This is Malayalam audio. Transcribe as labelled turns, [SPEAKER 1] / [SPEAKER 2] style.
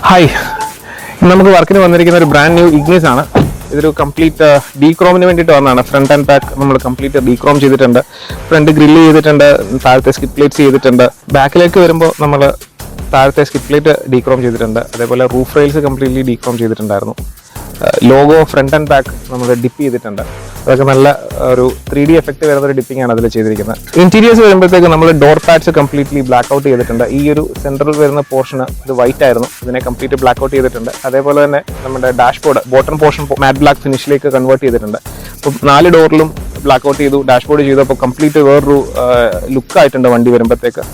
[SPEAKER 1] ഹായ്, നമുക്ക് വർക്കിന് വന്നിരിക്കുന്ന ഒരു ബ്രാൻഡ് ന്യൂ ഇഗ്നിസ് ആണ്. ഇതൊരു കംപ്ലീറ്റ് ഡീക്രോമിന് വേണ്ടിയിട്ട് വന്നതാണ്. ഫ്രണ്ട് ആൻഡ് ബാക്ക് നമ്മൾ കംപ്ലീറ്റ് ഡീക്രോം ചെയ്തിട്ടുണ്ട്. ഫ്രണ്ട് ഗ്രില്ല് ചെയ്തിട്ടുണ്ട്, താഴത്തെ സ്കിപ്പ് പ്ലേറ്റ്സ് ചെയ്തിട്ടുണ്ട്. ബാക്കിലേക്ക് വരുമ്പോൾ നമ്മൾ താഴത്തെ സ്കിപ്പ് പ്ലേറ്റ് ഡീക്രോം ചെയ്തിട്ടുണ്ട്. അതേപോലെ റൂഫ് റെയിൽസ് കംപ്ലീറ്റ്ലി ഡീക്രോം ചെയ്തിട്ടുണ്ടായിരുന്നു. ലോഗോ ഫ്രണ്ട് ആൻഡ് ബാക്ക് നമ്മൾ ഡിപ്പ് ചെയ്തിട്ടുണ്ട്. അതൊക്കെ നല്ല ഒരു 3D എഫക്റ്റ് വരുന്ന ഒരു ഡിപ്പിംഗ് ആണ് അതിൽ ചെയ്തിരിക്കുന്നത്. ഇന്റീരിയേഴ്സ് വരുമ്പോഴത്തേക്ക് നമ്മൾ door pads completely black out ചെയ്തിട്ടുണ്ട്. ഈ ഒരു സെൻട്രൽ വരുന്ന പോർഷൻ ഇത് വൈറ്റ് ആയിരുന്നു, ഇതിനെ കംപ്ലീറ്റ് ബ്ലാക്ക് ഔട്ട് ചെയ്തിട്ടുണ്ട്. അതേപോലെ തന്നെ നമ്മുടെ dashboard bottom portion matte black ഫിനിഷിലേക്ക് കൺവേർട്ട് ചെയ്തിട്ടുണ്ട്. അപ്പം 4 ഡോറിലും ബ്ലാക്ക് ഔട്ട് ചെയ്തു, ഡാഷ്ബോർഡ് ചെയ്തു. അപ്പോൾ കംപ്ലീറ്റ് വേറൊരു ലുക്ക് ആയിട്ടുണ്ട് വണ്ടി വരുമ്പോഴത്തേക്ക്.